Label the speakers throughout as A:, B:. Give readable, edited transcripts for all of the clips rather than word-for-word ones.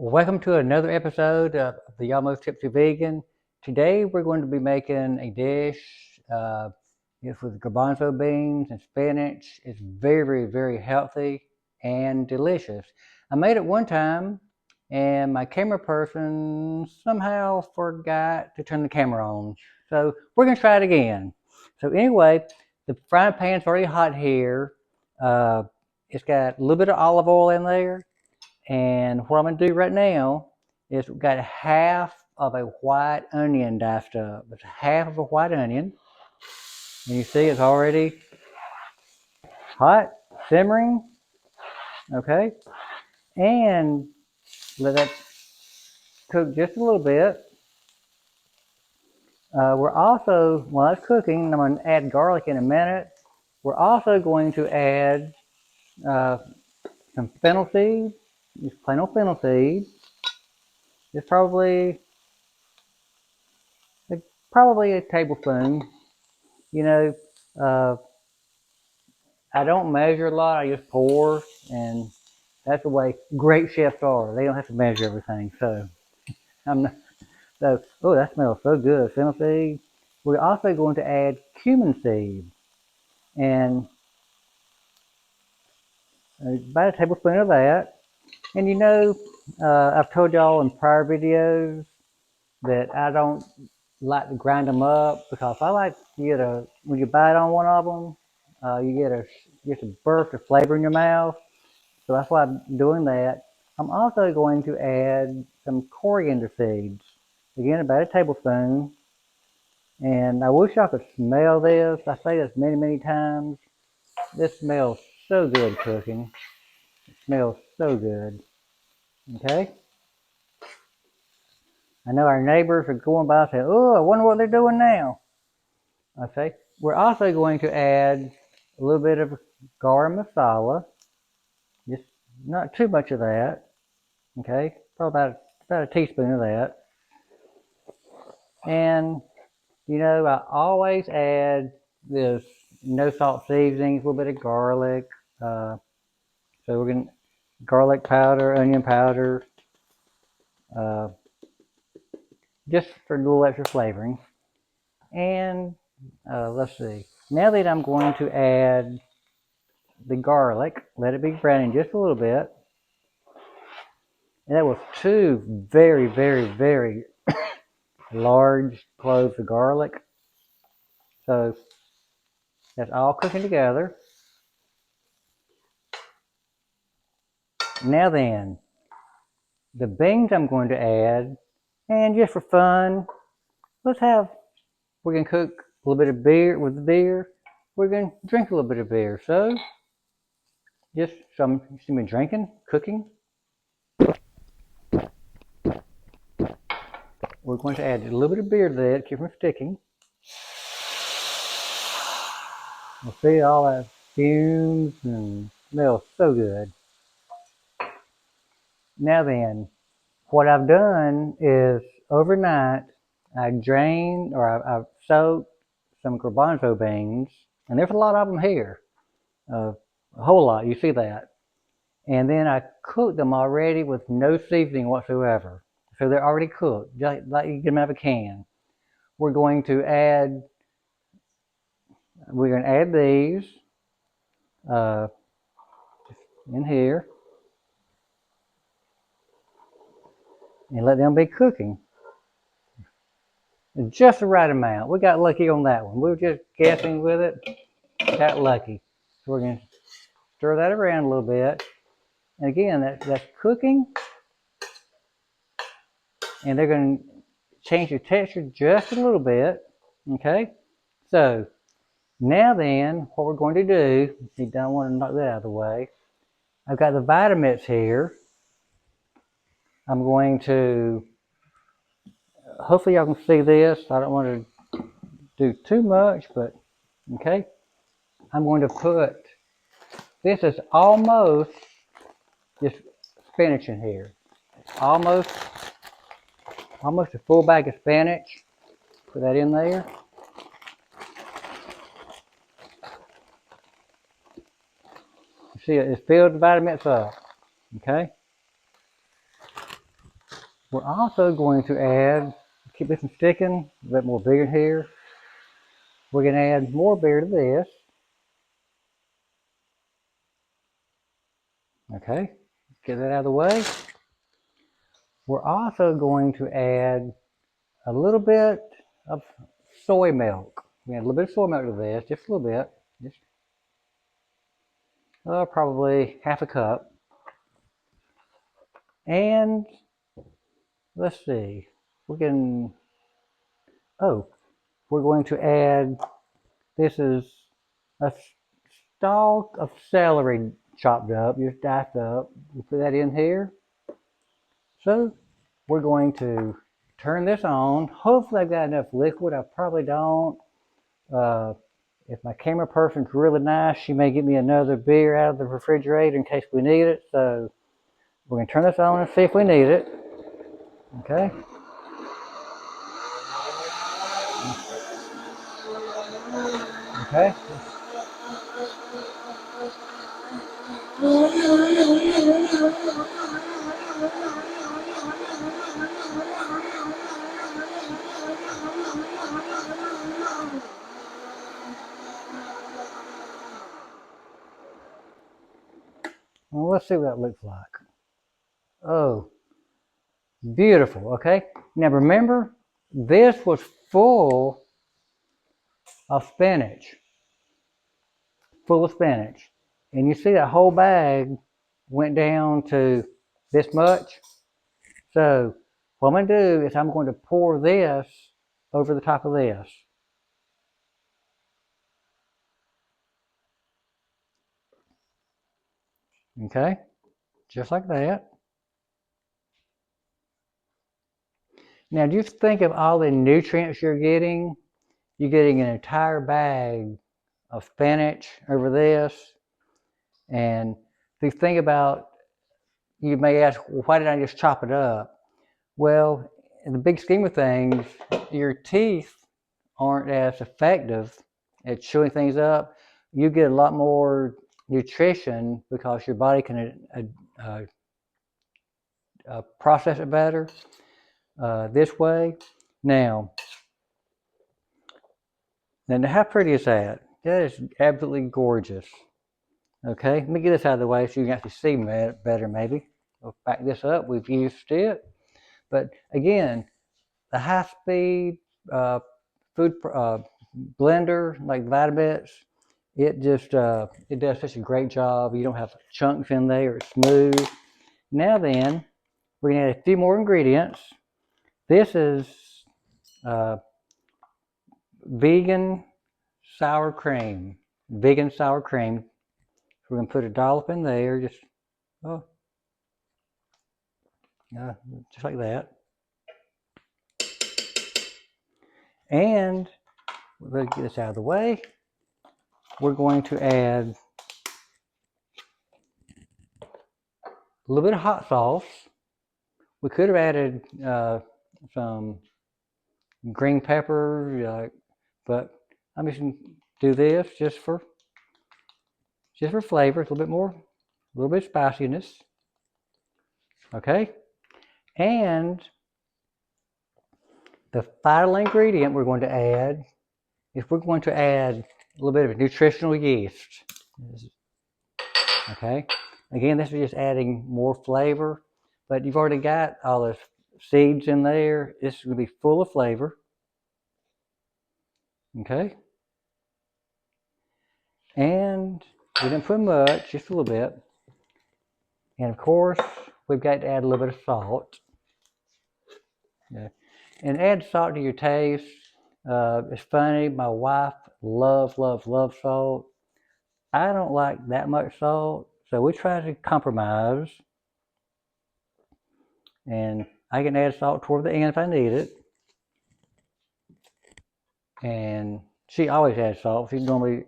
A: Welcome to another episode of the Almost Tipsy Vegan. Today we're going to be making a dish. It's with garbanzo beans and spinach. It's very healthy and delicious. I made it one time and my camera person somehow forgot to turn the camera on. So we're going to try it again. So anyway, the frying pan's already hot here. It's got a little bit of olive oil in there. And what I'm going to do right now is we've got half of a white onion diced up. It's half of a white onion. And you see it's already hot, simmering. Okay. And let that cook just a little bit. We're also, while it's cooking, I'm going to add garlic in a minute. We're also going to add some fennel seeds, just plain old fennel seeds. It's probably a tablespoon. You know, uh, I don't measure a lot. I just pour, and that's the way great chefs are. They don't have to measure everything. So I'm not, oh, that smells so good. Fennel seed. We're also going to add cumin seed, and about a tablespoon of that. And I've told y'all in prior videos that I don't like to grind them up because I like to get when you bite on one of them, you get a burst of flavor in your mouth. So that's why I'm doing that. I'm also going to add some coriander seeds. Again, about a tablespoon. And I wish I could smell this. I say this many times. This smells so good cooking. It smells so good. Okay? I know our neighbors are going by saying, oh, I wonder what they're doing now. Okay? We're also going to add a little bit of garam masala. Just not too much of that. Okay? Probably about a teaspoon of that. And, I always add this no salt seasonings, a little bit of garlic. So we're going to garlic powder, onion powder, uh, just for a little extra flavoring. And let's see. Now that I'm going to add the garlic, let it be browning just a little bit. And that was two very large cloves of garlic. So that's all cooking together. Now then, the beans I'm going to add, and just for fun, we're going to cook a little bit of beer with the beer. We're going to drink a little bit of beer. So, just some, you see me drinking, cooking. We're going to add a little bit of beer to that, keep from sticking. You'll see all that fumes and smells so good. Now then, what I've done is overnight, I've soaked some garbanzo beans, and there's a lot of them here, a whole lot, you see that. And then I cooked them already with no seasoning whatsoever. So they're already cooked, just like you get them out of a can. We're going to add these uh, in here and let them be cooking. Just the right amount. We got lucky on that one. We were just guessing with it. Got lucky. So we're going to stir that around a little bit. And again, that's cooking. And they're going to change the texture just a little bit. Okay? So now then, what we're going to do, you don't want to knock that out of the way. I've got the Vitamix here. I'm going to, hopefully y'all can see this. I don't want to do too much, but okay. I'm going to put, this is almost just spinach in here. Almost a full bag of spinach. Put that in there. You see it's filled the Vitamix up. Okay. We're also going to add, keep this from sticking, a bit more beer here. We're going to add more beer to this. Okay, get that out of the way. We're also going to add a little bit of soy milk. We add a little bit of soy milk to this, just a little bit. Just probably half a cup. And let's see, we're going to add, this is a stalk of celery chopped up, just diced up. We'll put that in here. So we're going to turn this on. Hopefully I've got enough liquid. I probably don't. If my camera person's really nice, she may get me another beer out of the refrigerator in case we need it. So we're going to turn this on and see if we need it. Okay. Okay. Well, let's see what that looks like. Oh, beautiful. Okay. Now remember, this was full of spinach. Full of spinach. And you see that whole bag went down to this much. So what I'm going to do is I'm going to pour this over the top of this. Okay, just like that. Now just think of all the nutrients you're getting. You're getting an entire bag of spinach over this. And the thing about, you may ask, well, why did I just chop it up? Well, in the big scheme of things, your teeth aren't as effective at chewing things up. You get a lot more nutrition because your body can process it better this way. Now, how pretty is that? That is absolutely gorgeous. Okay, let me get this out of the way so you can actually see better maybe. We'll back this up, we've used it. But again, the high-speed food blender like Vitamix, it just it does such a great job. You don't have chunks in there, it's smooth. Now then, we're going to add a few more ingredients. This is vegan sour cream. Vegan sour cream. We're going to put a dollop in there, just just like that. And let's get this out of the way. We're going to add a little bit of hot sauce. We could have added some green pepper, but I'm just going to do this just for flavor, a little bit of spiciness. Okay, and the final ingredient we're going to add is we're going to add a little bit of nutritional yeast. Okay, again, this is just adding more flavor, but you've already got all the seeds in there. This is going to be full of flavor. Okay, and we didn't put much, just a little bit. And of course, we've got to add a little bit of salt. Yeah. And add salt to your taste. It's funny, my wife loves salt. I don't like that much salt, so we try to compromise. And I can add salt toward the end if I need it. And she always adds salt. She normally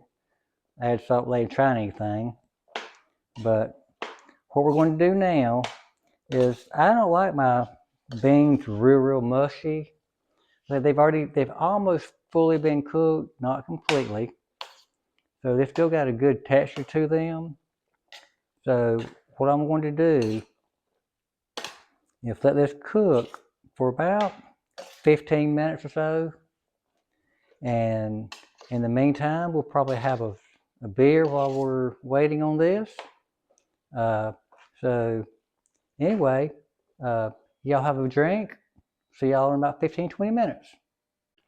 A: adds salt late trying anything. But what we're going to do now is, I don't like my beans real mushy. They've almost fully been cooked, not completely. So they've still got a good texture to them. So what I'm going to do Just let this cook for about 15 minutes or so. And in the meantime, we'll probably have a beer while we're waiting on this. So anyway, y'all have a drink. See y'all in about 15-20 minutes.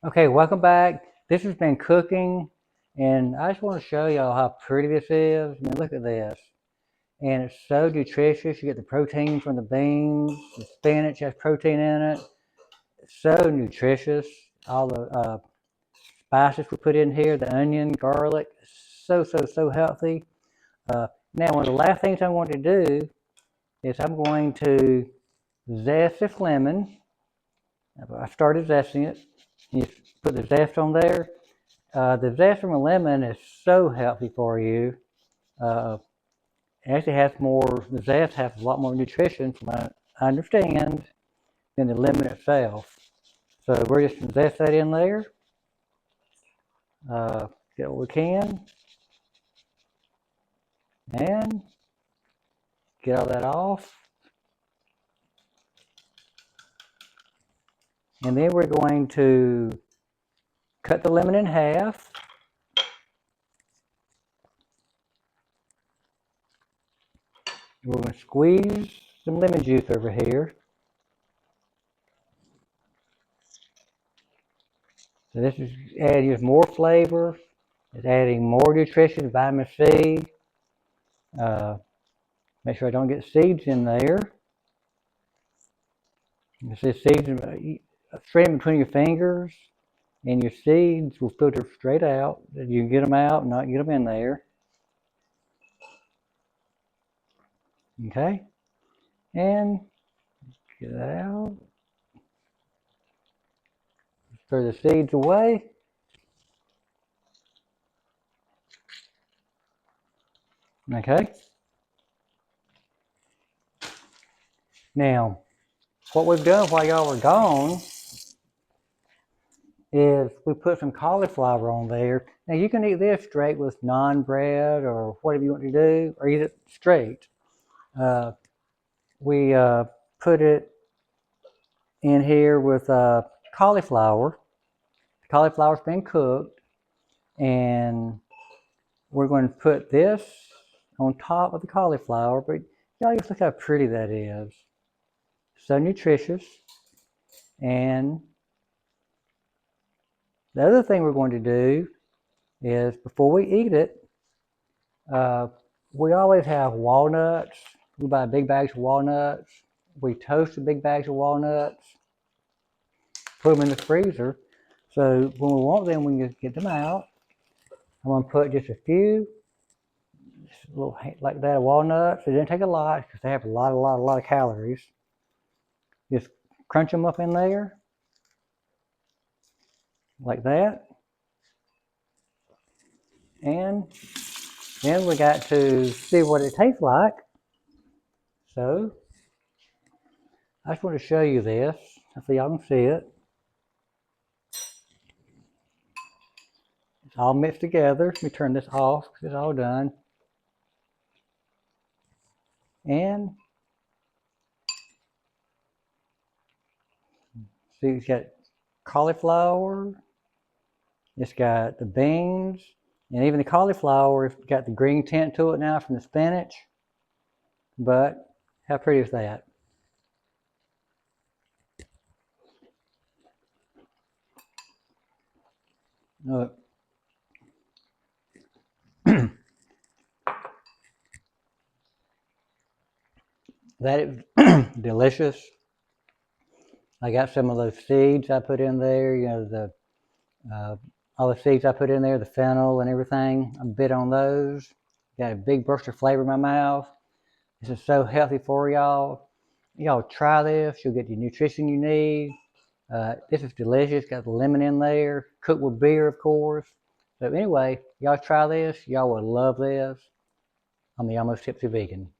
A: Okay, welcome back. This has been cooking, and I just want to show y'all how pretty this is. I mean, look at this. And it's so nutritious. You get the protein from the beans, the spinach has protein in it. It's so nutritious. All the spices we put in here, the onion, garlic, so healthy. Now, one of the last things I want to do is I'm going to zest this lemon. I started zesting it. You put the zest on there. The zest from a lemon is so healthy for you. It actually has more, the zest has a lot more nutrition, from what I understand, than the lemon itself. So we're just going to zest that in there. Get what we can. And get all that off. And then we're going to cut the lemon in half. We're going to squeeze some lemon juice over here. So this is adding just more flavor. It's adding more nutrition, vitamin C. Make sure I don't get seeds in there. You see seeds straight between your fingers, and your seeds will filter straight out. You can get them out and not get them in there. Okay, and get that out. Throw the seeds away. Okay. Now, what we've done while y'all were gone is we put some cauliflower on there. Now you can eat this straight with naan bread or whatever you want to do, or eat it straight. We put it in here with cauliflower. The cauliflower's been cooked, and we're going to put this on top of the cauliflower. But y'all just look how pretty that is. So nutritious. And the other thing we're going to do is before we eat it, we always have walnuts. We buy big bags of walnuts. We toast the big bags of walnuts, put them in the freezer. So when we want them, we can get them out. I'm going to put just a few, just a little like that of walnuts. It didn't take a lot because they have a lot of calories. Just crunch them up in there like that. And then we got to see what it tastes like. So I just want to show you this so y'all can see it. It's all mixed together. Let me turn this off because it's all done. And see, it's got cauliflower, it's got the beans, and even the cauliflower, it's got the green tint to it now from the spinach. But how pretty is that? Look. That is delicious. I got some of those seeds I put in there, you know, all the seeds I put in there, the fennel and everything. I bit on those. Got a big burst of flavor in my mouth. This is so healthy for y'all. Y'all try this. You'll get the nutrition you need. This is delicious. Got the lemon in there. Cooked with beer, of course. So anyway, y'all try this. Y'all will love this. I'm the Almost Tipsy Vegan.